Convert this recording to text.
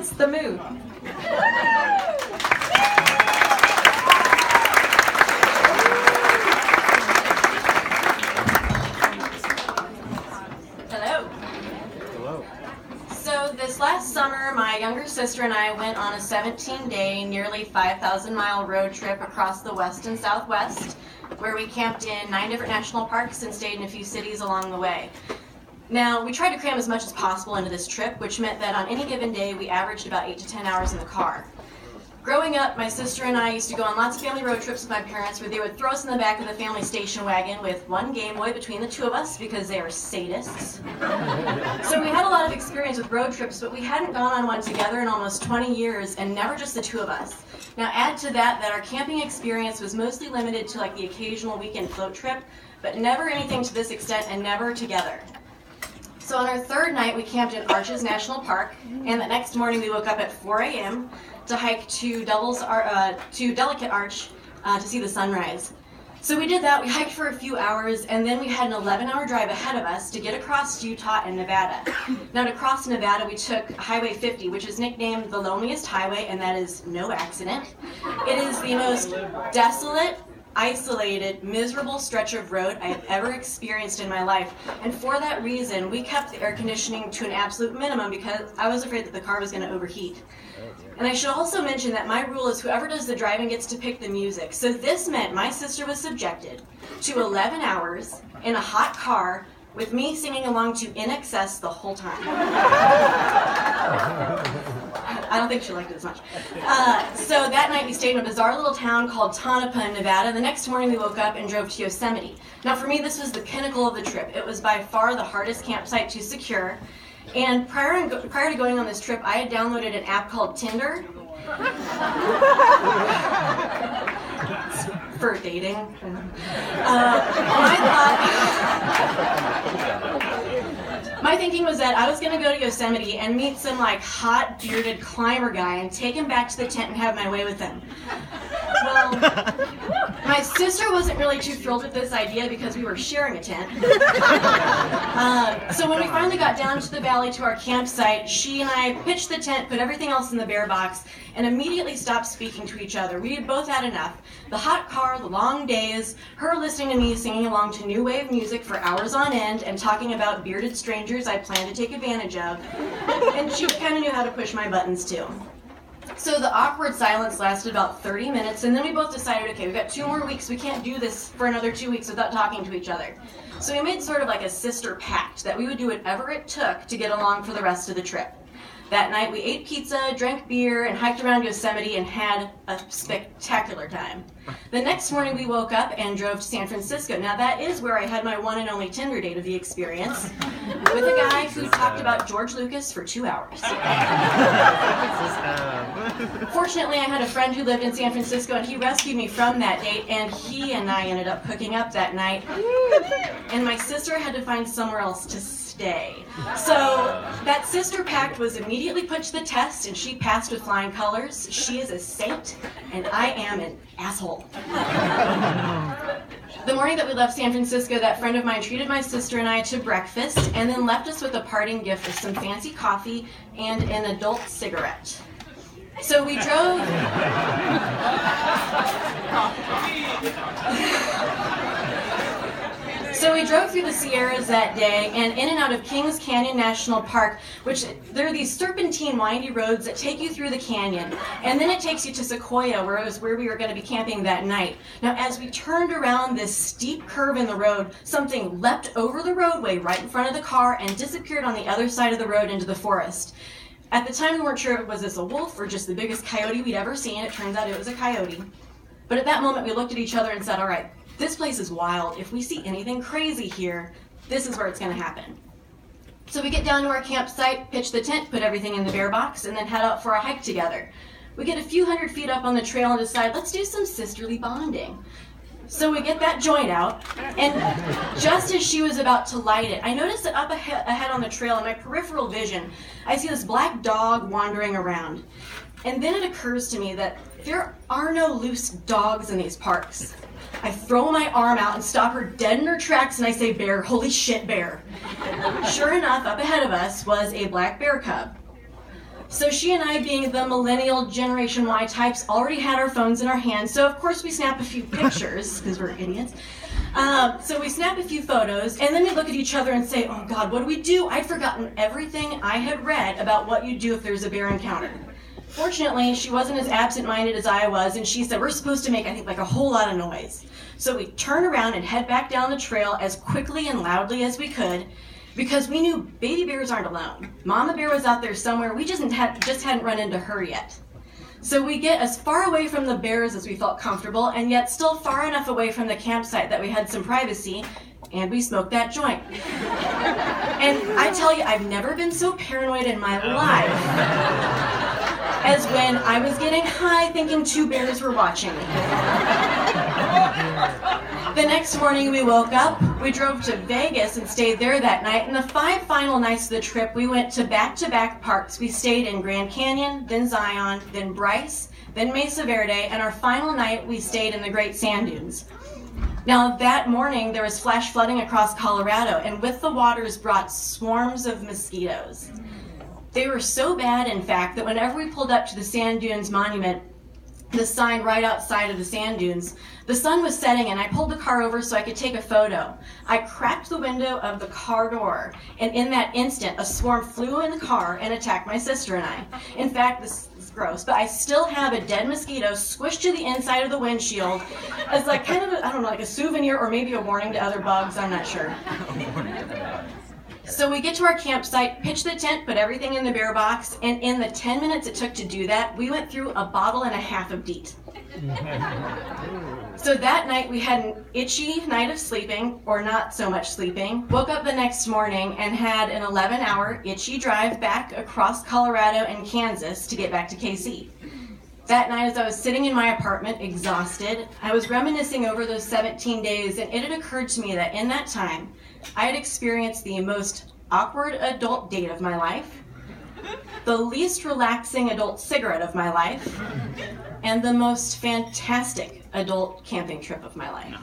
It's the mood. So this last summer, my younger sister and I went on a 17-day, nearly 5,000-mile road trip across the West and Southwest, where we camped in 9 different national parks and stayed in a few cities along the way. Now, we tried to cram as much as possible into this trip, which meant that on any given day, we averaged about 8 to 10 hours in the car. Growing up, my sister and I used to go on lots of family road trips with my parents where they would throw us in the back of the family station wagon with one Game Boy between the two of us because they are sadists. So we had a lot of experience with road trips, but we hadn't gone on one together in almost 20 years and never just the two of us. Now add to that our camping experience was mostly limited to like the occasional weekend float trip, but never anything to this extent and never together. So on our third night, we camped in Arches National Park, and the next morning we woke up at 4 a.m. to hike to Delicate Arch to see the sunrise. So we did that, we hiked for a few hours, and then we had an 11-hour drive ahead of us to get across Utah and Nevada. Now to cross Nevada, we took Highway 50, which is nicknamed the loneliest highway, and that is no accident. It is the most desolate, isolated, miserable stretch of road I have ever experienced in my life. And for that reason, we kept the air conditioning to an absolute minimum because I was afraid that the car was going to overheat. And I should also mention that my rule is whoever does the driving gets to pick the music. So this meant my sister was subjected to 11 hours in a hot car with me singing along to In Excess the whole time. I don't think she liked it as much. So that night we stayed in a bizarre little town called Tonopah, Nevada. The next morning we woke up and drove to Yosemite. Now for me this was the pinnacle of the trip. It was by far the hardest campsite to secure. And prior to going on this trip, I had downloaded an app called Tinder. For dating. My thinking was that I was going to go to Yosemite and meet some like hot bearded climber guy and take him back to the tent and have my way with him. Well, my sister wasn't really too thrilled with this idea because we were sharing a tent. So when we finally got down to the valley to our campsite, she and I pitched the tent, put everything else in the bear box, and immediately stopped speaking to each other. We had both had enough. The hot car, the long days, her listening to me singing along to new wave music for hours on end and talking about bearded strangers I planned to take advantage of. And she kind of knew how to push my buttons too. So the awkward silence lasted about 30 minutes, and then we both decided, okay, we've got 2 more weeks. We can't do this for another 2 weeks without talking to each other. So we made sort of like a sister pact that we would do whatever it took to get along for the rest of the trip. That night we ate pizza, drank beer, and hiked around Yosemite and had a spectacular time. The next morning we woke up and drove to San Francisco. Now that is where I had my one and only Tinder date of the experience with a guy who talked about George Lucas for 2 hours. Fortunately, I had a friend who lived in San Francisco and he rescued me from that date, and he and I ended up hooking up that night. And my sister had to find somewhere else to stay. So that sister pact was immediately put to the test and she passed with flying colors. She is a saint and I am an asshole. The morning that we left San Francisco, that friend of mine treated my sister and I to breakfast and then left us with a parting gift of some fancy coffee and an adult cigarette. So we drove... So we drove through the Sierras that day and in and out of Kings Canyon National Park, which there are these serpentine windy roads that take you through the canyon, and then it takes you to Sequoia, where we were going to be camping that night. Now as we turned around this steep curve in the road, something leapt over the roadway right in front of the car and disappeared on the other side of the road into the forest. At the time we weren't sure if was this a wolf or just the biggest coyote we'd ever seen. It turns out it was a coyote. But at that moment we looked at each other and said, all right, this place is wild. If we see anything crazy here, this is where it's going to happen. So we get down to our campsite, pitch the tent, put everything in the bear box, and then head out for a hike together. We get a few hundred feet up on the trail and decide, let's do some sisterly bonding. So we get that joint out, and just as she was about to light it, I noticed that up ahead on the trail in my peripheral vision, I see this black dog wandering around. And then it occurs to me that there are no loose dogs in these parks. I throw my arm out and stop her dead in her tracks and I say, bear, holy shit, bear. Sure enough, up ahead of us was a black bear cub. So she and I, being the millennial Generation Y types, already had our phones in our hands, so of course we snap a few pictures, because we're idiots. So we snap a few photos, and then we look at each other and say, oh God, what do we do? I'd forgotten everything I had read about what you do if there's a bear encounter. Fortunately, she wasn't as absent-minded as I was, and she said, we're supposed to make, I think, like a whole lot of noise. So we turned around and head back down the trail as quickly and loudly as we could, because we knew baby bears aren't alone. Mama bear was out there somewhere, we just hadn't run into her yet. So we get as far away from the bears as we felt comfortable, and yet still far enough away from the campsite that we had some privacy, and we smoked that joint. And I tell you, I've never been so paranoid in my life as when I was getting high thinking 2 bears were watching me. The next morning we woke up, we drove to Vegas and stayed there that night, and the 5 final nights of the trip we went to back-to-back parks. We stayed in Grand Canyon, then Zion, then Bryce, then Mesa Verde, and our final night we stayed in the Great Sand Dunes. Now that morning there was flash flooding across Colorado, and with the waters brought swarms of mosquitoes. They were so bad, in fact, that whenever we pulled up to the Sand Dunes Monument, the sign right outside of the sand dunes, the sun was setting and I pulled the car over so I could take a photo. I cracked the window of the car door, and in that instant a swarm flew in the car and attacked my sister and I. In fact, this is gross, but I still have a dead mosquito squished to the inside of the windshield as like kind of I don't know, like a souvenir or maybe a warning to other bugs, I'm not sure. So we get to our campsite, pitch the tent, put everything in the bear box, and in the 10 minutes it took to do that, we went through a bottle and a half of DEET. So that night we had an itchy night of sleeping, or not so much sleeping, woke up the next morning and had an 11-hour itchy drive back across Colorado and Kansas to get back to KC. That night as I was sitting in my apartment, exhausted, I was reminiscing over those 17 days, and it had occurred to me that in that time, I had experienced the most awkward adult date of my life, the least relaxing adult cigarette of my life, and the most fantastic adult camping trip of my life.